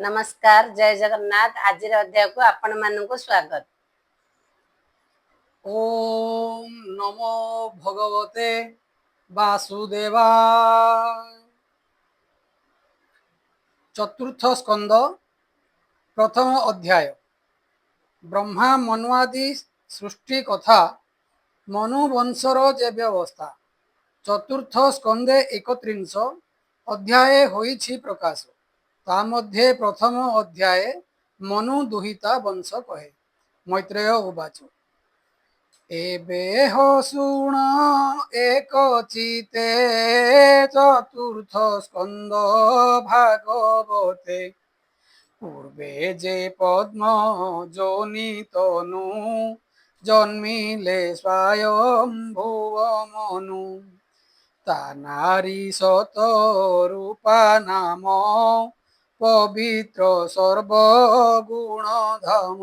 नमस्कार जय जगन्नाथ। आज अध्याय को आपण मानक स्वागत। ओम नमो भगवते वासुदेवाय। चतुर्थ स्कंद प्रथम अध्याय ब्रह्मा मनुआदि सृष्टि कथा मनुवंशर जे व्यवस्था। चतुर्थ स्कंदे 31 अध्याय होइछि प्रकाश। ता मध्ये प्रथम अध्याय मनु दुहिता वंश कहे। मैत्रेय उवाच एबे हो शुण एक चिते चतुर्थ स्कंद भागवते पूर्वे जे पद्म जोनि तनु जन्मिले स्वयं भुव मनु ता नारी सत रूपा नाम पवित्र सर्वगुण धाम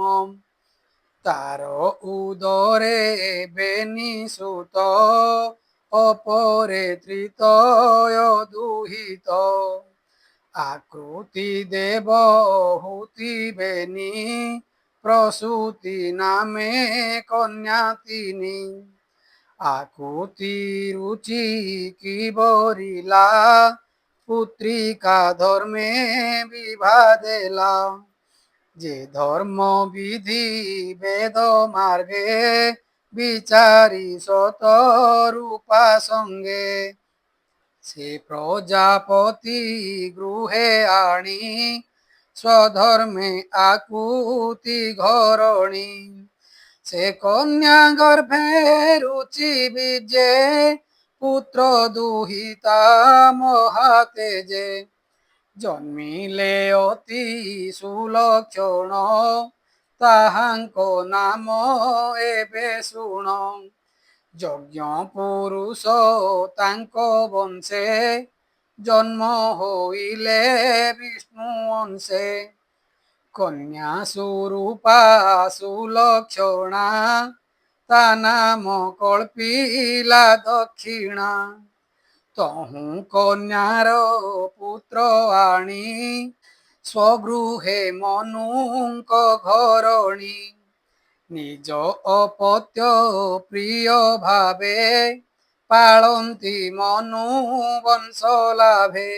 तार उदरे बेनी सुत अपरे तृतय दुहित आकृति देव हुति बेनी प्रसूति नामे कन्या तिनी आकृति रुचि की बरिला पुत्रिका धर्मे विभादेला जे धर्म विधि वेद मार्गे विचारी सत रूपा संगे से प्रजापति गृहे आनी स्वधर्मे आकुति घरणी से कन्या गर्भे रुचि बीजे पुत्र दुहिता महातेजे जन्मिले अति सुलक्षण ताहांको नाम एबे शुण यज्ञ पुरुष तांको वंशे जन्म होइले विष्णु अंशे कन्या स्वरूपा सुलक्षणा ता नाम कल्पिला दक्षिणा तहु कन्यार पुत्र आणी स्वगृहे मनुक घरणी निज अपत्य प्रिय भावे पालंती मनु वंश लाभे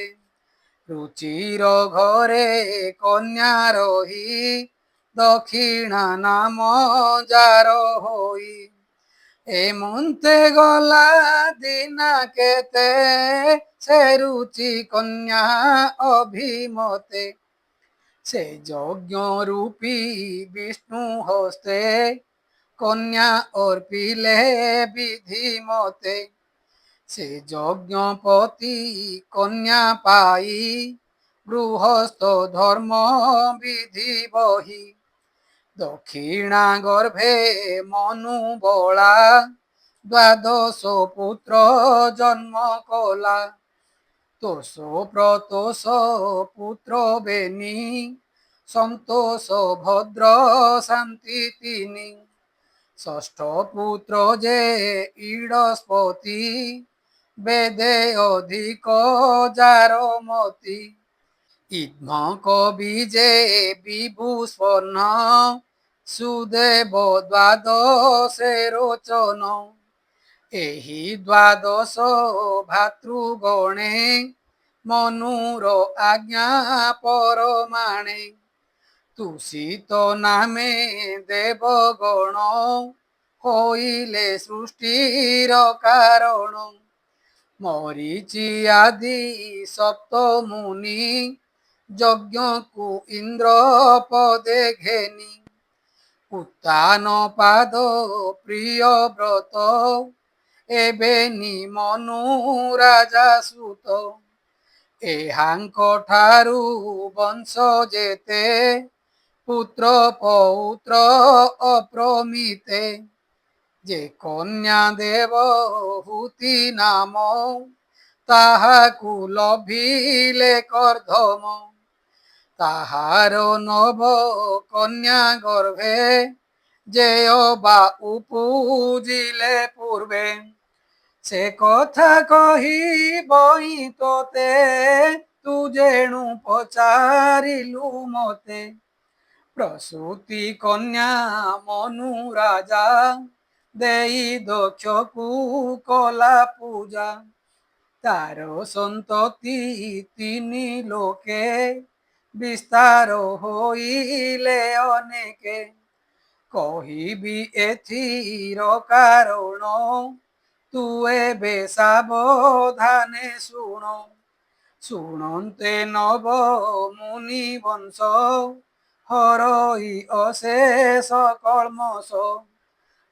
रुचिर घरे कन्या रही दक्षिणा नाम जार होई एमते गला दिना केते से रुचि कन्या अभिमते से यज्ञ रूपी विष्णु हस्ते कन्या अर्पिले विधि मते से यज्ञपति कन्या पाई गृहस्थ धर्म विधि बही दक्षिणा गर्भे मनु बला द्वादश पुत्र जन्म कला तोष प्रतोष पुत्र बेनी संतोष भद्र शांति तिनी षष्ठ पुत्र जे ईडस्पति वेदे अधिक जारमती इद्म कविजे विभूषण सुदेव द्वादशे रोचन एहि द्वादश भातृगणे मनुर आज्ञा परमाणे तुषित नामे देवगण होइले सृष्टिर कारण मरीचि आदि सप्त मुनि यज्ञ को इंद्र पदे घेनी उत्तान पाद प्रिय व्रत एबे नि मनु राजा सुत एहांक ठारु वंश जेते पुत्र पौत्र अप्रमिते जे कन्या देव हुति नाम ताहाकु लभिले कर्धम ताहार नभ कन्या गर्भे जे अबा उपुजिले पूर्वे से कथा कही बही तोते ତୁ ଯେଣୁ ପଚାରିଲୁ ମତେ ପ୍ରସୂତି କନ୍ୟା ମନୁ ରାଜା ଦେଇ ଦକ୍ଷକୁ କଲା ପୂଜା ତାର ସନ୍ତତି ତିନି ଲୋକେ ବିସ୍ତାର ହୋଇଲେ ଅନେକେ କହିବି ଏଥିର କାରଣ ତୁ ଏବେ ସାବଧାନେ ଶୁଣ ଶୁଣନ୍ତେ ନବ ମୁନି ବଂଶ ହରଇ ଅଶେଷ କଳ୍ମଷ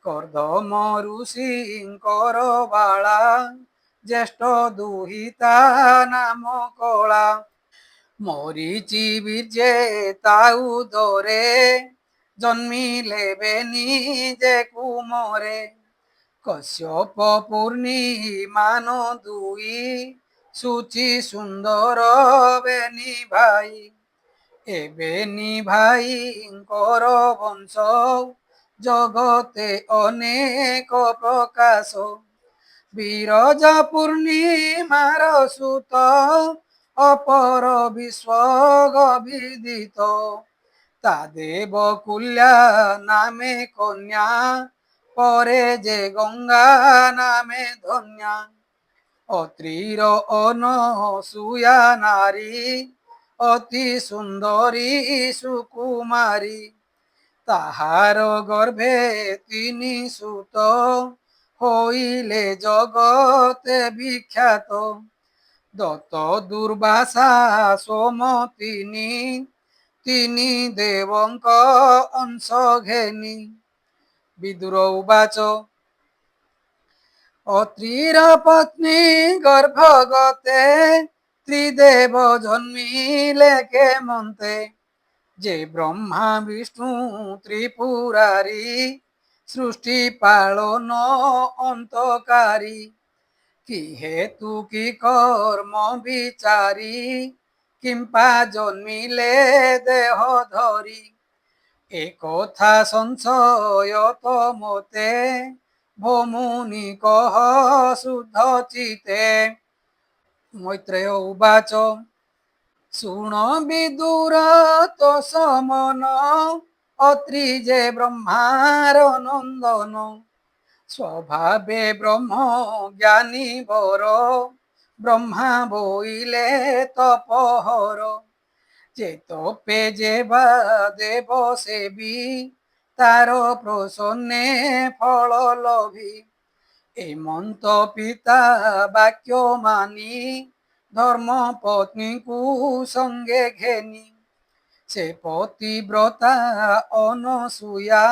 କର୍ଦ୍ଦମ ଋଷିଙ୍କର ବାଳା ଜ୍ୟେଷ୍ଠ ଦୁହିତା ନାମ କଳା ମରିଚି ବୀର୍ଯ୍ୟେ ତାଉ ଦରେ ଜନ୍ମିଲେ ବେନି ଯେ କୁମରେ କଶ୍ୟପ ପୂର୍ଣ୍ଣିମାନ ଦୁଇ ସୁଚି ସୁନ୍ଦର ବେନି ଭାଇ ଏବେନି ଭାଇଙ୍କର ବଂଶ ଜଗତେ ଅନେକ ପ୍ରକାଶ ବିରଜା ପୂର୍ଣ୍ଣିମାର ସୁତ ଅପର ବିଶ୍ୱ ଗବିଦିତ ତା ଦେବ କୁଲ୍ୟା ନାମେ କନ୍ୟା ପରେ ଯେ ଗଙ୍ଗା ନାମେ ଧନ୍ୟା ଅତ୍ରିର ଅନସୂୟା ନାରୀ ଅତି ସୁନ୍ଦରୀ ସୁକୁମାରୀ ତାହାର ଗର୍ଭେ ତିନି ସୁତ ହୋଇଲେ ଜଗତେ ବିଖ୍ୟାତ ଦତ୍ତ ଦୁର୍ବାସା ସୋମ ତିନି ତିନି ଦେବଙ୍କ ଅଂଶ ଘେନି ବିଦୁର ଉବାଚ ଅତ୍ରିର ପତ୍ନୀ ଗର୍ଭଗତେ ତ୍ରିଦେବ ଜନ୍ମିଲେ କେମନ୍ତେ ଯେ ବ୍ରହ୍ମା ବିଷ୍ଣୁ ତ୍ରିପୁରାରୀ ସୃଷ୍ଟି ପାଳନ ଅନ୍ତକାରୀ କି ହେତୁ କି କର୍ମ ବିଚାରୀ କିମ୍ପା ଜନ୍ମିଲେ ଦେହ ଧରି একথা সংশয় মতে ভৌমুনি কহ শুদ্ধ চিতে মৈত্রেয় উবাচ শুণ বিদুর তো সমন অত্রি যে ব্রহ্মার নন্দন স্বভাবে ব্রহ্ম জ্ঞানী বর ব্রহ্মা বইলে তপহর যে তপে যে বা দেব সেবী তার প্রসন্নে ফল লভি এমন্ত পিতা বাক্য মানি ধর্ম পত্নীକୁ সঙ্গে ঘেনি সে পতিব্রতা অনসূয়া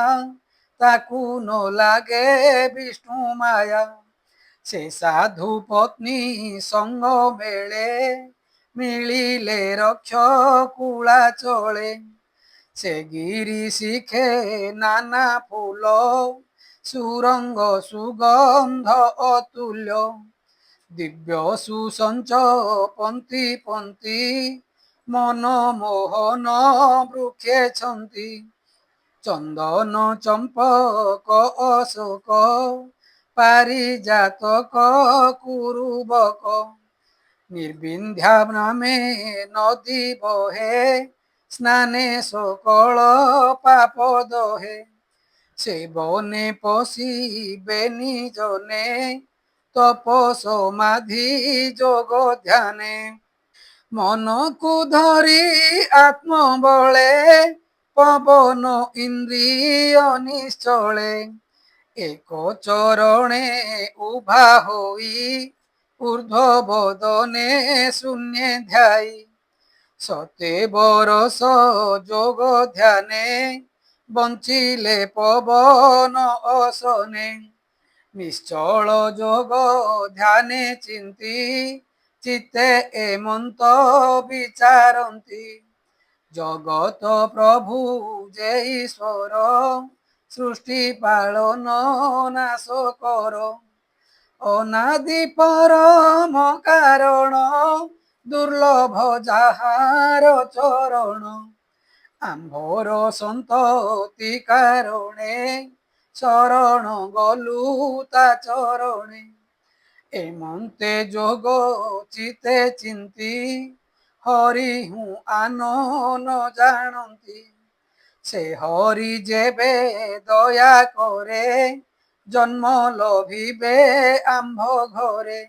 তাକୁ ନ ଲାଗେ ବିଷ୍ଣୁ ମାୟା ସେ ସାଧୁ ପତ୍ନୀ ସଙ୍ଗ ବେଳେ ମିଳିଲେ ରକ୍ଷ କୁଳା ଚଳେ ସେ ଗିରି ଶିଖେ ନାନା ଫୁଲ ସୁରଙ୍ଗ ସୁଗନ୍ଧ ଅତୁଲ୍ୟ ଦିବ୍ୟ ସୁସଞ୍ଚ ପନ୍ତି ପନ୍ତି ମନମୋହନ ବୃକ୍ଷେଛନ୍ତି ଚନ୍ଦନ ଚମ୍ପକ ଅଶୋକ ପାରିଜାତକ କୁରୁବକ ନିର୍ବିନ୍ଧ୍ୟା ନାମେ ନଦୀ ବହେ ସ୍ନାନେ ସକଳ ପାପ ଦହେ ସେ ବନେ ପଶିବେନି ଜନେ ତପ ସମାଧି ଯୋଗ ଧ୍ୟାନେ ମନକୁ ଧରି ଆତ୍ମବଳେ ପବନ ଇନ୍ଦ୍ରିୟ ନିଶ୍ଚଳେ ଏକ ଚରଣେ ଉଭା ହୋଇ ঊর্ধ্ব বদনে শূন্যে ধ্যাই সতে বরস যোগ ধ্যানে বঞ্চিলে পবন অসনে নিশ্চল যোগ ধ্যানে চিন্তি চিত্তে এমন্ত বিচারন্তি জগত প্রভু যে ঈশ্বর সৃষ্টি পালন নাশ কর অনাদি পরম কারণ দুর্লভ যাহার চরণ আম্ভর সন্ততি কারণে শরণ গলু তা চরণে এমন্তে যোগ চিতে চিন্তি ହରି ହୁଁ ଆନ ନ ଜାଣନ୍ତି। ସେ ହରି ଯେବେ ଦୟା କରେ ଜନ୍ମ ଲଭିବେ ଆମ୍ଭ ଘରେ।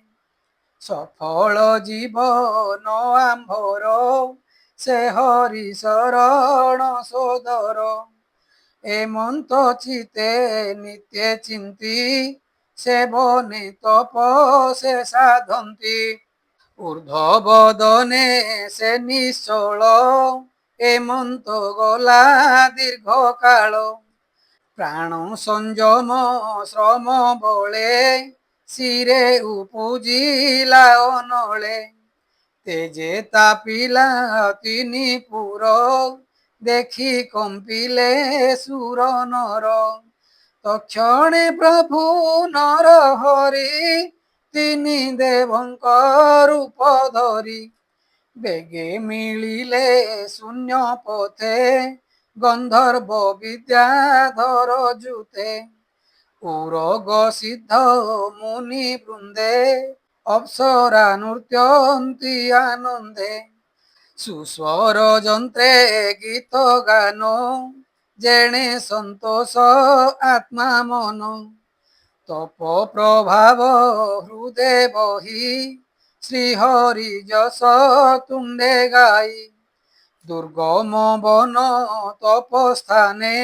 ସଫଳ ଜୀବନ ଆମ୍ଭର ସେ ହରି ଶରଣ ସୋଦର। ଏମନ୍ତ ଚିତେ ନିତ୍ୟ ଚିନ୍ତି ସେବନେ ତପ ସେ ସାଧନ୍ତି। ঊর্ধ্ব বদনে সে নিশ্চଳ এমন্ত গলা দীর্ঘ কাଳ। ପ୍ରାଣ ସଂଯମ ଶ୍ରମ ବଳେ ଶିରେ ଉପୁଜିଲା ଅନଳେ। ତେଜେ ତାପିଲା ତିନି ପୁର ଦେଖି କମ୍ପିଲେ ସୁର ନର। ତକ୍ଷଣେ ପ୍ରଭୁ ନର ହରି ତିନି ଦେବଙ୍କ ରୂପ ଧରି। ବେଗେ ମିଳିଲେ ଶୂନ୍ୟ ପଥେ ଗନ୍ଧର୍ବ ବିଦ୍ୟାଧର ଜୁତେ। ଉରଗ ସିଦ୍ଧ ମୁନି ବୃନ୍ଦେ ଅପ୍ସରା ନୃତ୍ୟନ୍ତି ଆନନ୍ଦେ। ସୁସ୍ୱର ଯନ୍ତ୍ରେ ଗୀତ ଗାନ ଯେଣେ ସନ୍ତୋଷ ଆତ୍ମା ମନ। ତପ ପ୍ରଭାବ ହୃଦେ ବହି ଶ୍ରୀହରି ଯଶ ତୁଣ୍ଡେ ଗାଇ। ଦୁର୍ଗମ ବନ ତପସ୍ଥାନେ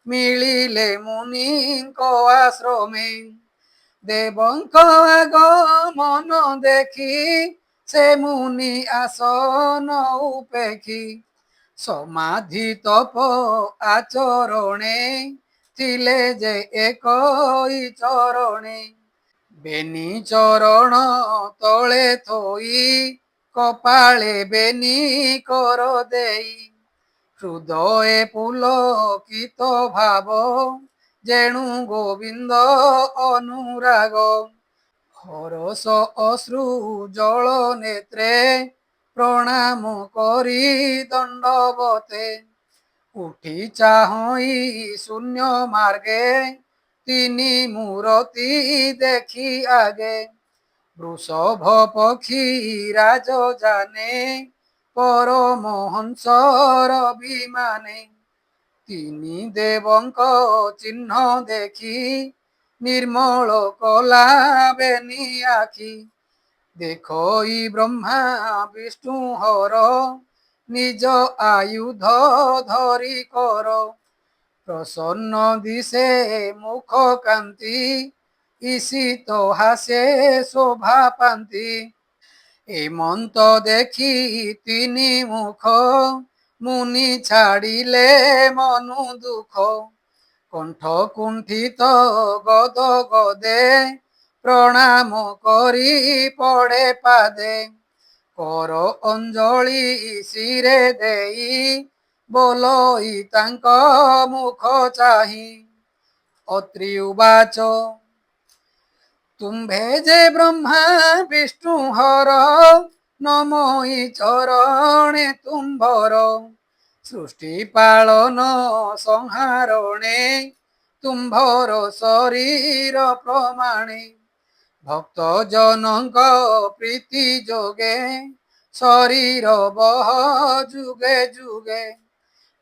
ମିଳିଲେ ମୁନିଙ୍କ ଆଶ୍ରମେ। ଦେବଙ୍କ ଆଗମନ ଦେଖି ସେ ମୁନି ଆସନ ଉପେକ୍ଷି। ସମାଧି ତପ ଆଚରଣେ ଥିଲେ ଯେ ଏକଇ ଚରଣେ। ବେନି ଚରଣ ତଳେ ଥୋଇ କପାଳେ ବେନି କର ଦେଇ। ହୃଦଏ ପୁଲକିତ ଭାବ ଯେଣୁ ଗୋବିନ୍ଦ ଅନୁରାଗ। ହରଷ ଅଶ୍ରୁ ଜଳ ନେତ୍ରେ ପ୍ରଣାମ କରି ଦଣ୍ଡବତେ। ଉଠି ଚାହଇ ଶୂନ୍ୟ ମାର୍ଗେ ତିନି ମୂରତି ଦେଖି ଆଗେ। ବୃଷଭ ପକ୍ଷୀ ରାଜ ଜାନେ ପରମହଂସର ବିମାନେ। ତିନି ଦେବଙ୍କ ଚିହ୍ନ ଦେଖି ନିର୍ମଳ କଲା ବେନି ଆଖି। ଦେଖଇ ବ୍ରହ୍ମା ବିଷ୍ଣୁ ହର ନିଜ ଆୟୁଧ ଧରି କର। ପ୍ରସନ୍ନ ଦିଶେ ମୁଖ କାନ୍ତି ଈଶିତ ହାସେ ଶୋଭା ପାନ୍ତି। ଏମନ୍ତ ଦେଖି ତିନି ମୁଖ ମୁନି ଛାଡ଼ିଲେ ମନୁ ଦୁଃଖ। କଣ୍ଠ କୁଣ୍ଠିତ ଗଦ ଗଦେ ପ୍ରଣାମ କରି ପଡ଼େ ପାଦେ। କର ଅଞ୍ଜଳି ଶିରେ ଦେଇ ବୋଲଇ ତାଙ୍କ ମୁଖ ଚାହିଁ। ଅତ୍ରି ଉବାଚ ତୁମ୍ଭେ ଯେ ବ୍ରହ୍ମା ବିଷ୍ଣୁ ହର ନମଇ ଚରଣେ ତୁମ୍ଭର। ସୃଷ୍ଟି ପାଳନ ସଂହାରଣେ ତୁମ୍ଭର ଶରୀର ପ୍ରମାଣେ। ଭକ୍ତ ଜନଙ୍କ ପ୍ରୀତି ଯୋଗେ ଶରୀର ବହ ଯୁଗେ ଯୁଗେ।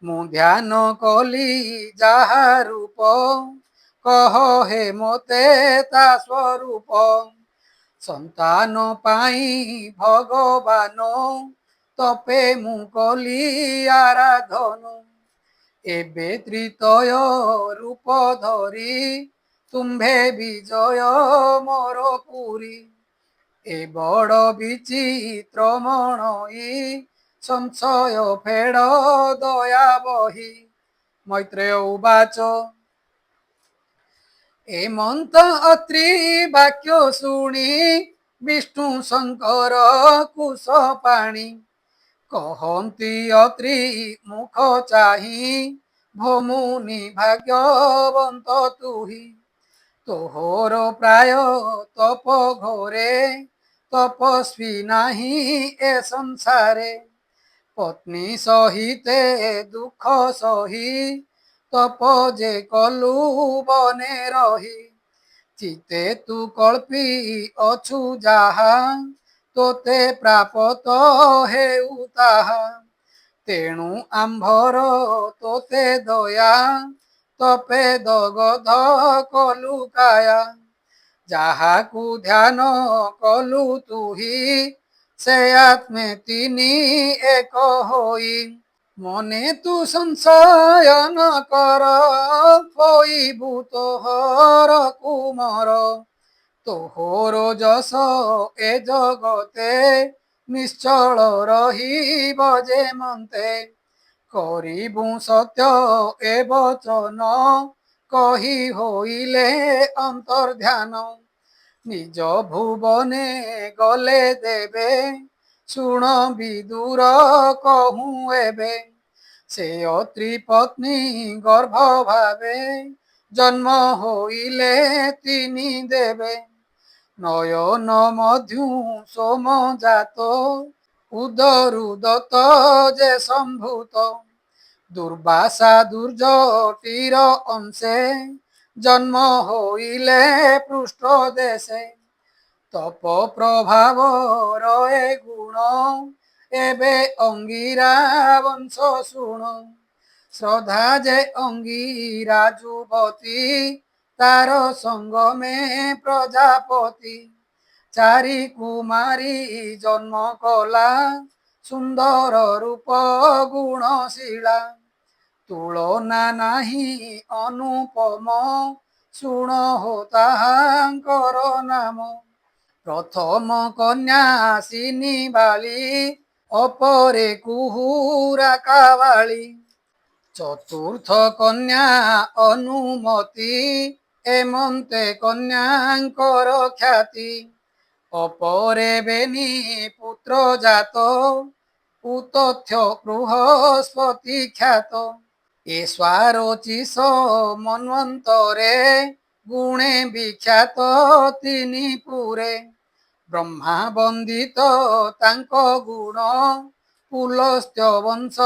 ମୁଁ ଧ୍ୟାନ କଲି ଯାହା ରୂପ କହ ହେ ମୋତେ ତା ସ୍ୱରୂପ। ସନ୍ତାନ ପାଇଁ ଭଗବାନ ତପେ ମୁଁ କଲି ଆରାଧନ। ଏବେ ତ୍ରିତୟ ରୂପ ଧରି ତୁମ୍ଭେ ବିଜୟ ମୋର ପୁରୀ। ଏ ବଡ଼ ବିଚିତ୍ର ମଣଇ ସଂଶୟ ଫେଡ଼ ଦୟା ବହି। ମୈତ୍ରେୟ ଉବାଚ ଏମନ୍ତ ଅତ୍ରି ବାକ୍ୟ ଶୁଣି ବିଷ୍ଣୁ ଶଙ୍କର କୁଶ ପାଣି। କହନ୍ତି ଅତ୍ରି ମୁଖ ଚାହିଁ ଭୋମୁନି ଭାଗ୍ୟବନ୍ତ ତୁହି। ତୋହର ପ୍ରାୟ ତପ ଘୋରେ ତପସ୍ୱୀ ନାହିଁ ଏ ସଂସାରେ। ପତ୍ନୀ ସହିତେ ଦୁଃଖ ସହି ତପ ଯେ କଲୁ ବନେ ରହି। ଚିତେ ତୁ କଳ୍ପି ଅଛୁ ଯାହା ତୋତେ ପ୍ରାପତ ହେଉ ତାହା। ତେଣୁ ଆମ୍ଭର ତୋତେ ଦୟା, ତପେ ଦଗଧ କଲୁ କାୟା। ଯାହାକୁ ଧ୍ୟାନ କଲୁ ତୁହି, ସେ ଆତ୍ମେ ତିନି ଏକ ହୋଇ। ମନେ ତୁ ସଂଶୟ ନ କର, ହୋଇବୁ ତୋହର କୁମର। ତୋହର ଯଶ ଏ ଜଗତେ, ନିଶ୍ଚଳ ରହିବ ଯେ ମନ୍ତେ। କରିବୁ ସତ୍ୟ ଏ ବଚନ, କହି ହୋଇଲେ ଅନ୍ତର୍ଧ୍ୟାନ। ନିଜ ଭୁବନେ ଗଲେ ଦେବେ, ଶୁଣ ବିଦୁର କହୁଁ ଏବେ। ସେ ଅତ୍ରି ପତ୍ନୀ ଗର୍ଭ ଭାବେ, ଜନ୍ମ ହୋଇଲେ ତିନି ଦେବେ। ନୟନ ମଧ୍ୟୁ ସୋମ ଜାତ, ଉଦରୁ ଦତ୍ତ ଯେ ସମ୍ଭୂତ। ଦୁର୍ବାସା ଦୁର୍ଜଟିର ଅଂଶେ, ଜନ୍ମ ହୋଇଲେ ପୃଷ୍ଠ ଦେଶେ। ତପ ପ୍ରଭାବର ଏ ଗୁଣ, ଏବେ ଅଙ୍ଗିରା ବଂଶ ଶୁଣ। ଶ୍ରଦ୍ଧା ଯେ ଅଙ୍ଗିରା ଯୁବତୀ, ତାର ସଙ୍ଗମେ ପ୍ରଜାପତି। ଚାରି କୁମାରୀ ଜନ୍ମ କଲା, ସୁନ୍ଦର ରୂପ ଗୁଣଶୀଳା। ତୁଳନା ନାହିଁ ଅନୁପମ, ଶୁଣ ହୋ ତାହାଙ୍କର ନାମ। ପ୍ରଥମ କନ୍ୟା ସିନି ବାଳି, ଅପରେ କୁହୁରା କାବାଳି। ଚତୁର୍ଥ କନ୍ୟା ଅନୁମତି, ଏମନ୍ତେ କନ୍ୟାଙ୍କର ଖ୍ୟାତି। ଅପରେ ବେନି ପୁତ୍ର ଜାତ, ଉତଥ୍ୟ ବୃହସ୍ପତି ଖ୍ୟାତ। ଏ ସ୍ୱାରୋଚିଷ ମନ୍ୱନ୍ତରେ, ଗୁଣେ ବିଖ୍ୟାତ ତିନି ପୁରେ। ବ୍ରହ୍ମା ବନ୍ଦିତ ତାଙ୍କ ଗୁଣ, ପୁଲସ୍ତ୍ୟ ବଂଶ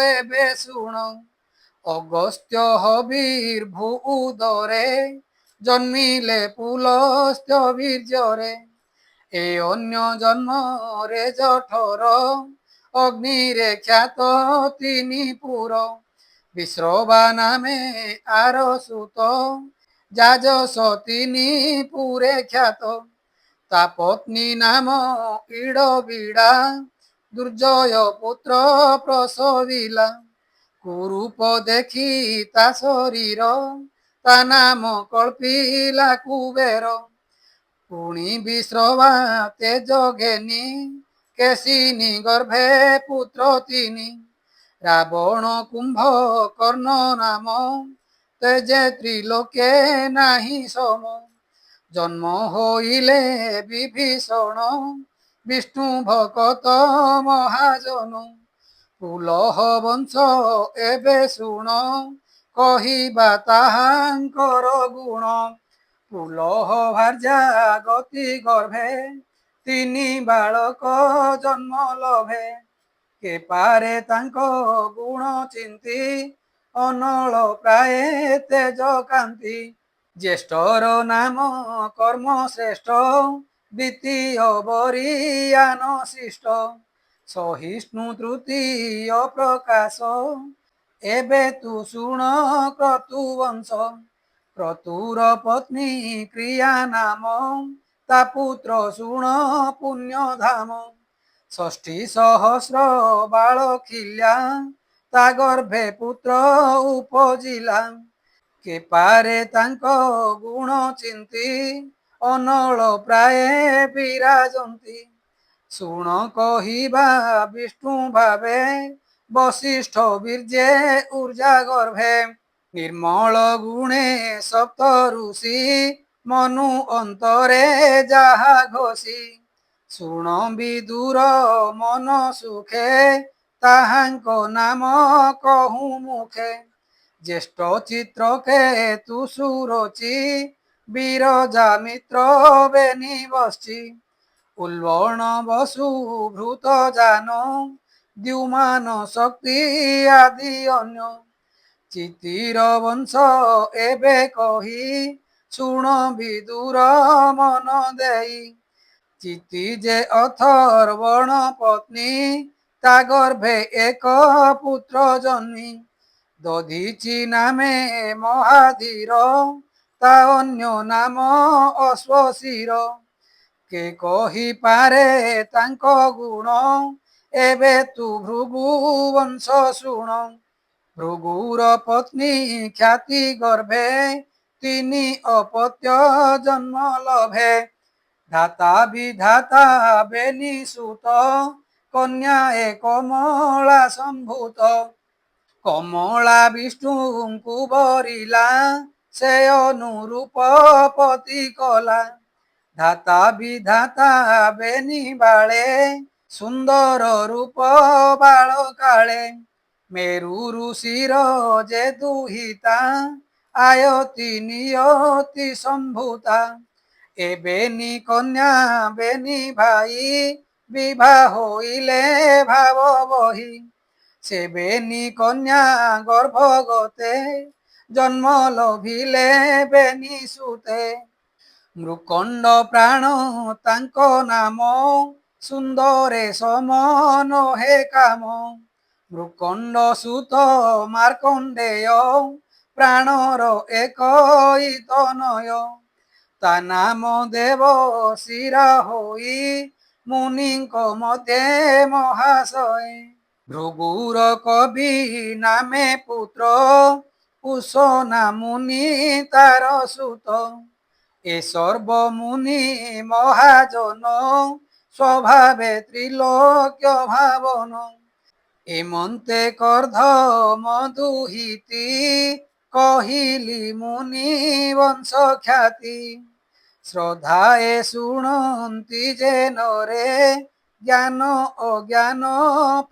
ଏବେ ଶୁଣ। ଅଗସ୍ତ୍ୟ ହବିର୍ଭୂ ଉଦରେ, ଜନ୍ମିଲେ ପୁଲସ୍ତ୍ୟ ବୀର୍ଯ୍ୟରେ। ଏ ଅନ୍ୟ ଜନ୍ମରେ ଜଠର, ଅଗ୍ନିରେ ଖ୍ୟାତ ତିନି ପୁର। ବିଶ୍ରବା ନାମେ ଆର ସୁତ, ଯାଜସ ତିନି ପୁରେ ଖ୍ୟାତ। ତା ପତ୍ନୀ ନାମ ଇଡବିଡା, ଦୁର୍ଜୟ ପୁତ୍ର ପ୍ରସବିଲା। କୁରୂପ ଦେଖି ତା ଶରୀର, ତା ନାମ କଳ୍ପିଲା କୁବେର। ପୁଣି ବିଶ୍ରବା ତେଜ ଘେନି, କେଶିନୀ ଗର୍ଭେ ପୁତ୍ର ତିନି। ରାବଣ କୁମ୍ଭ କର୍ଣ୍ଣ ନାମ, ତେଜେ ତ୍ରିଲୋକେ ନାହିଁ ସମ। ଜନ୍ମ ହୋଇଲେ ବିଭୀଷଣ, ବିଷ୍ଣୁ ଭକତ ମହାଜନ। ପୁଲହ ବଂଶ ଏବେ ଶୁଣ, କହିବା ତାହାଙ୍କର ଗୁଣ। ପୁଲହ ଭାର୍ଯ୍ୟା ଗତି ଗର୍ଭେ, ତିନି ବାଳକ ଜନ୍ମ ଲଭେ। କେ ପାରେ ତାଙ୍କ ଗୁଣ ଚିନ୍ତି, ଅନଳ ପ୍ରାୟେ ତେଜ କାନ୍ତି। ଜ୍ୟେଷ୍ଠର ନାମ କର୍ମ ଶ୍ରେଷ୍ଠ, ଦ୍ୱିତୀୟ ବରିୟାନ ଶିଷ୍ଟ। ସହିଷ୍ଣୁ ତୃତୀୟ ପ୍ରକାଶ, ଏବେ ତୁ ଶୁଣ କ୍ରତୁ ବଂଶ। କ୍ରତୁର ପତ୍ନୀ କ୍ରିୟା ନାମ, ତା ପୁତ୍ର ଶୁଣ ପୁଣ୍ୟ ଧାମ। ଷଷ୍ଠୀ ସହସ୍ର ବାଳଖିଲ୍ୟା, ତା ଗର୍ଭେ ପୁତ୍ର ଉପଜିଲା। କେ ପାରେ ତାଙ୍କ ଗୁଣ ଚିନ୍ତି, ଅନଳ ପ୍ରାୟେ ବିରାଜନ୍ତି। ଶୁଣ କହିବା ବିଷ୍ଣୁ ଭାବେ, ବଶିଷ୍ଠ ବୀର୍ଯ୍ୟେ ଉର୍ଜା ଗର୍ଭେ। ନିର୍ମଳ ଗୁଣେ ସପ୍ତ ଋଷି, ମନୁ ଅନ୍ତରେ ଯାହା ଘୋଷି। ଶୁଣ ବିଦୁର ମନ ସୁଖେ, ତାହାଙ୍କ ନାମ କହୁଁ ମୁଖେ। ଜ୍ୟେଷ୍ଠ ଚିତ୍ରକେତୁ ସୁରୁଚି, ବିରଜା ମିତ୍ର ବେନି ବଶ୍ଚି। ଉଲ୍ବଣ ବସୁ ଭୃତ ଜାନ, ଦ୍ୟୁମାନ ଶକ୍ତି ଆଦି ଅନ୍ୟ। ଚିତିର ବଂଶ ଏବେ କହି, ଶୁଣ ବିଦୁର ମନ ଦେଇ। চিতি যে অথর্বণ পত্নী তা গর্ভে এক পুত্র জন্মি দধিচি নামে মহাধীর তা অন্য নাম অশ্বশির কে কহিপারে ତାଙ୍କ ଗୁଣ ଏବେ ତୁ ଭୃଗୁ ବଂଶ ଶୁଣ ଭୃଗୁର ପତ୍ନୀ ଖ୍ୟାତି ଗର୍ଭେ ତିନି ଅପତ୍ୟ ଜନ୍ମ ଲଭେ ଧାତା ବିଧାତା ବେନି ସୁତ କନ୍ୟା ଏ କମଳା ସମ୍ଭୂତ କମଳା ବିଷ୍ଣୁଙ୍କୁ ବରିଲା ସେ ଅନୁରୂପ ପତି କଲା ଧାତା ବିଧାତା ବେନି ବାଳେ ସୁନ୍ଦର ରୂପ ବାଳ କାଳେ ମେରୁ ଋଷିର ଯେ ଦୁହିତା ଆୟତି ନିୟତି ସମ୍ଭୂତା ଏ ବେନି କନ୍ୟା ବେନି ଭାଇ ବିବାହ ହୋଇଲେ ଭାବ ବହି ସେ ବେନି କନ୍ୟା ଗର୍ଭଗତେ ଜନ୍ମ ଲଭିଲେ ବେନି ସୁତେ ମୃକଣ୍ଡ ପ୍ରାଣ ତାଙ୍କ ନାମ ସୁନ୍ଦରେ ସମନ ହେ କାମ ମୃକଣ୍ଡ ସୁତ ମାର୍କଣ୍ଡେୟ ପ୍ରାଣର ଏକ ତନୟ ତା ନାମ ଦେବ ଶିରା ହୋଇ ମୁନିଙ୍କ ମଧ୍ୟରେ ମହାଶୟ ভৃগুর কবি নামে পুত্র উষনা মুনি তার সুত এ সর্বমুনি মহাজন স্বভাবে ত্রিলোক্য ভাবন এমন্তে কর্ধ মধুহিতি কহিলি মুনি বংশ খ্যাতি শ্রদ্ধায়ে শুণন্তি যে নরে জ্ঞান অজ্ঞান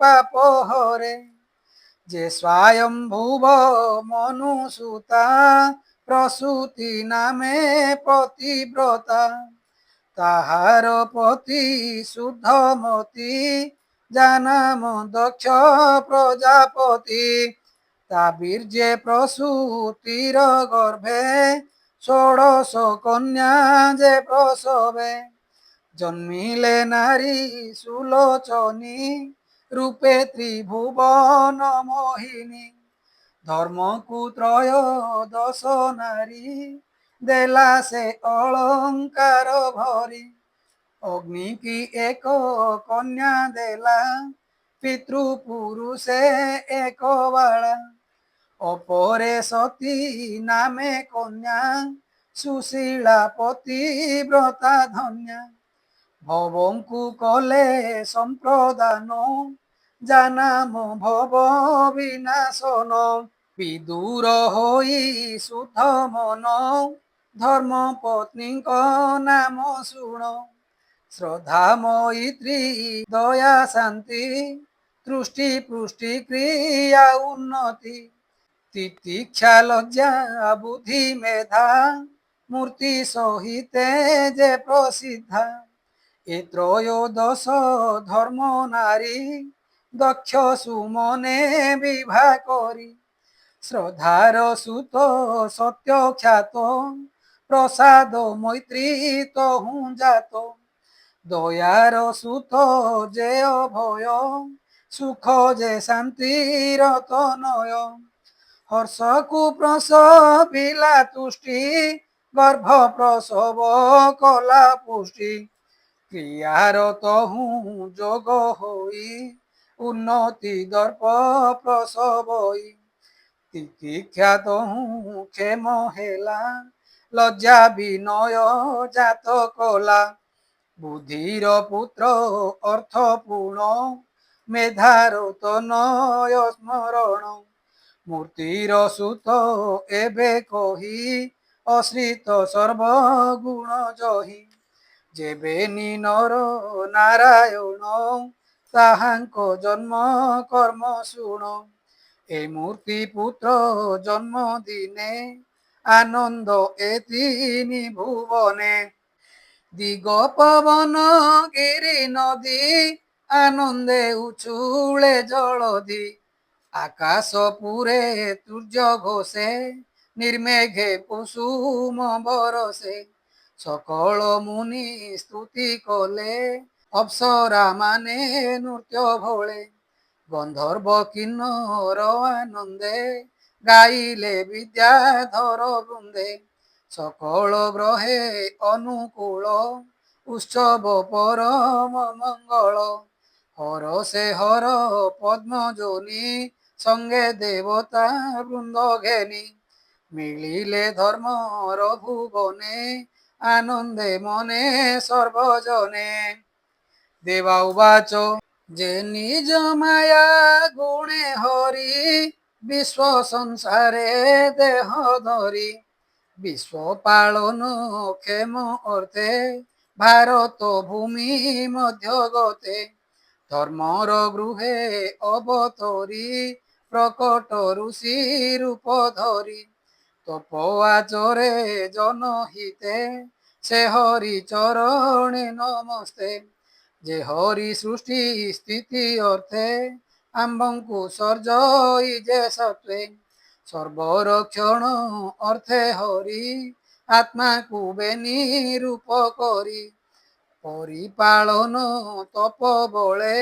পাপ হরে যে স্বয়ম্ভুব মনুসুতা প্রসূতি নামে পতিব্রতা তাহার পতি শুদ্ধমতি জানাম দক্ষ প্রজাপতি তা বীর্যে প্রসূতির গর্ভে ষোড়শ কন্যা যে প্রসবে জন্মিলে নারী সুলোচনী রূপে ত্রিভুবন মোহিনী ধর্মকু ত্রয়োদশ নারী দেলা সে অলঙ্কার ভরি অগ্নি কি এক কন্যা দেলা পিতৃপুরুষে এক বালা অপরে সতী নামে কন্যা সুশীলা পতিব্রতা ধন্যা ভবঙ্কু কলে সম্প্রদান জানাম ভব বিনাশন বিদুর হই শুদ্ধ মন ধর্ম পত্নীଙ୍କ নাম শুণ শ্রদ্ধা মৈত্রী দয়া শান্তি তৃষ্টি পুষ্টি ক্রিয়া উন্নতি তিতিক্ষা লজ্জা বুদ্ধি মেধা মূর্তি সহিতে যে প্রসিদ্ধা এ ত্রয়োদশ ধর্ম নারী দক্ষ সুমনে বিভা করি শ্রদ্ধার সুত সত্য খ্যাত প্রসাদ মৈত্রী তহু জাত দয়ার সুত যে অভয় সুখ যে শান্তির তনয় হর্ষকু প্রসবিলা তুষ্টি গর্ভ প্রসব কলা পুষ্টি ক্রিয়ার তহু যোগ হই উন্নতি দর্প প্রসবই তিতিক্ষা তহু ক্ষেম হেলা লজ্জা বিনয় জাত কলা বুদ্ধির পুত্র অর্থ পূর্ণ মেধার তনয় স্মরণ মূর্তির সুত এবে কহি অশ্রিত সর্বগুণ জহি যেবে নর নারায়ণ তাহাঙ্ক জন্ম কর্ম শুণ এ মূর্তি পুত্র জন্ম দিনে আনন্দ এ তিনি ভুবনে দিগ পবন গিরি নদী আনন্দে উছুলে জলধি আকাশ পুরে সূর্য ঘোষে নির্মেঘে কুসুম বরসে সকল মুনি স্তুতি কলে অপ্সরা মানে নৃত্য ভোলে গন্ধর্ব কিন্নর আনন্দে গাইলে বিদ্যাধর বৃন্দে সকল গ্রহে অনুকূল উৎসব পরম মঙ্গল হর সে হর পদ্মজনী সঙ্গে দেবতা বৃন্দ ঘেনি মিলিলে ধর্মর ভুবনে আনন্দে মনে সর্বজনে দেবা উবাচ যে নিজ মায়া গুণে হরি বিশ্ব সংসারে দেহ ধরি বিশ্ব পালন ক্ষেম অর্থে ভারত ভূমি মধ্য গতে ধর্মর গৃহে অবতরি প্রকট ঋষি রূপ ধরি তপ আচরে জনহিতে সে হরি চরণে নমস্তে যে হরি সৃষ্টি স্থিতি অর্থে আম্ভଙ୍କୁ সর্জই যে সত্ত্বে সর্বরক্ষণ অর্থে হরি আত্মাକୁ বেনি রূপ করি পরিপালন তপ বলে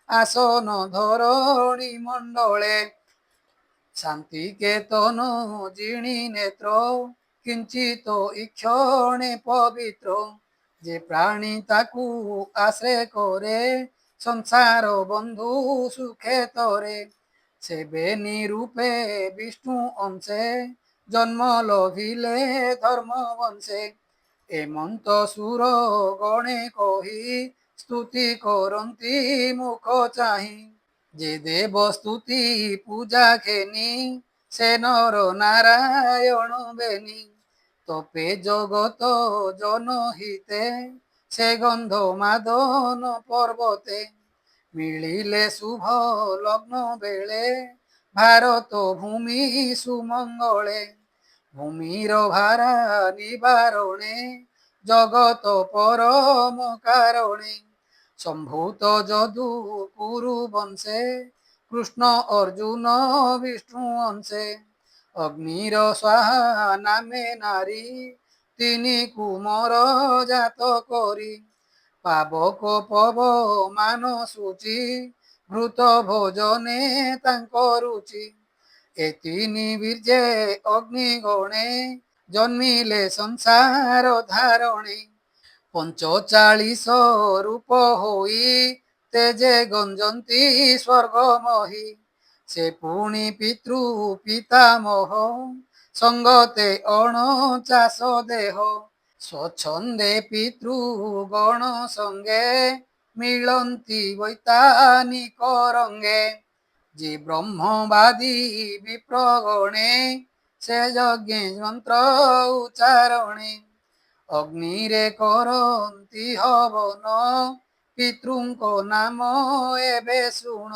আসন ধরণী মণ্ডলে শান্তি কেতন জিণী নেত্র কিঞ্চিত ইক্ষণে পবিত্র যে প্রাণী তাকু আশ্রে করে সংসার বন্ধু সুখে তরে সে বেনি রূপে বিষ্ণু অংশে জন্ম লভিলে ধর্ম বংশে এমন্ত সুর গণে কহি স্তুতি করন্তি মুখ চাহি যে দেব স্তুতি পূজা খেনি সে নর নারায়ণ বেনি তপে জগত জনহিতে সে গন্ধ মাদন পর্বতে মিলিলে শুভ লগ্ন বেলে ভারত ভূমি সুমঙ্গলে ভূমির ভারা নিবারণে জগত পরম কারণে সম্ভূত যদু কুরু বংশে কৃষ্ণ অর্জুন বিষ্ণু অংশে অগ্নির স্বাহা নামে নারী তিনি কুমর জাত করি পাবক পব মান সূচি ভূত ভোজনে তাଙ୍କ রুচি এ তিনি বীর্যে অগ্নিগণে জন্মিলে সংসার ধারণে 45 রূপ হই তেজে গঞ্জନ୍ତି স্বর্গমহি সে পুনি পিতৃ পিতামহ সঙ্গতে 49 দেহ স্বচ্ছন্দে পিতৃগণ সঙ্গে মিলନ୍ତି বৈতানিক রঙ্গে যে ব্রহ্মবাদী বিপ্রগণে সে যজ্ঞে মন্ত্র উচ্চারণে অগ্নিরে করନ୍ତି হবন পিতৃଙ୍କ নাম ଏବେ ଶୁଣ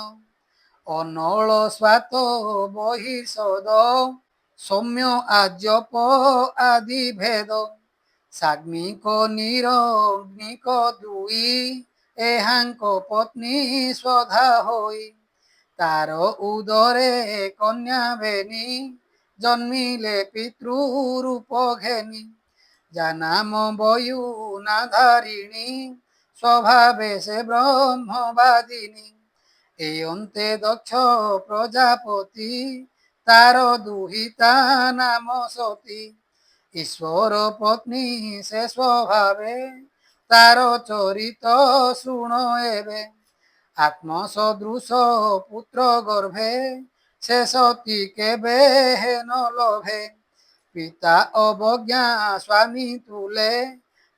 ଅନଳ ସ୍ୱାତ ବହିର୍ଷଦ ସୌମ୍ୟ ଆଜପ ଆଦି ଭେଦ ସାଗ୍ନିକ ନିରଗ୍ନିକ ଦୁଇ ଏହାଙ୍କ ପତ୍ନୀ ସ୍ୱଧା ହୋଇ ତାର ଉଦରେ କନ୍ୟା ବେନି ଜନ୍ମିଲେ ପିତୃ ରୂପ ଘେନି যা নাম বয়ু না ধারিণী স্বভাবে সে ব্রহ্মবাদিনী এই অন্তে দক্ষ প্রজাপতি তার দুহিতা নাম সতী ঈশ্বর পত্নী সে স্বভাবে তার চরিত শুণ এবে আত্মসদৃশ পুত্র গর্ভে সে সতী কেবে হেন লভে পিতা অবজ্ঞা স্বামী তুলে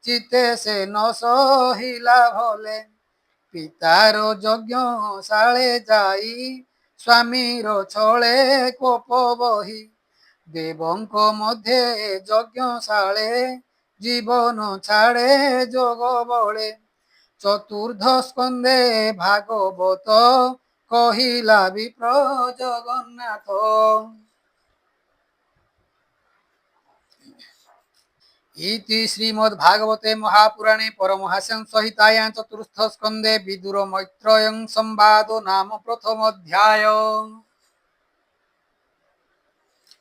চিতে সে ন সহিলা ভলে পিতার যজ্ঞ শাଳେ যাই ସ୍ୱାମୀର ଛଳେ କୋପ ବହି ଦେବଙ୍କ ମଧ୍ୟରେ ଯଜ୍ଞଶାଳେ ଜୀବନ ଛାଡ଼େ ଯୋଗ ବଳେ ଚତୁର୍ଥ ସ୍କନ୍ଧେ ଭାଗବତ କହିଲା ବିପ୍ର ଜଗନ୍ନାଥ। इति श्रीमद्भागवते महापुराणे परमहंस संहितायां चतुर्थ स्कन्धे विदुर मैत्रेयं संवादो नाम प्रथम अध्याय।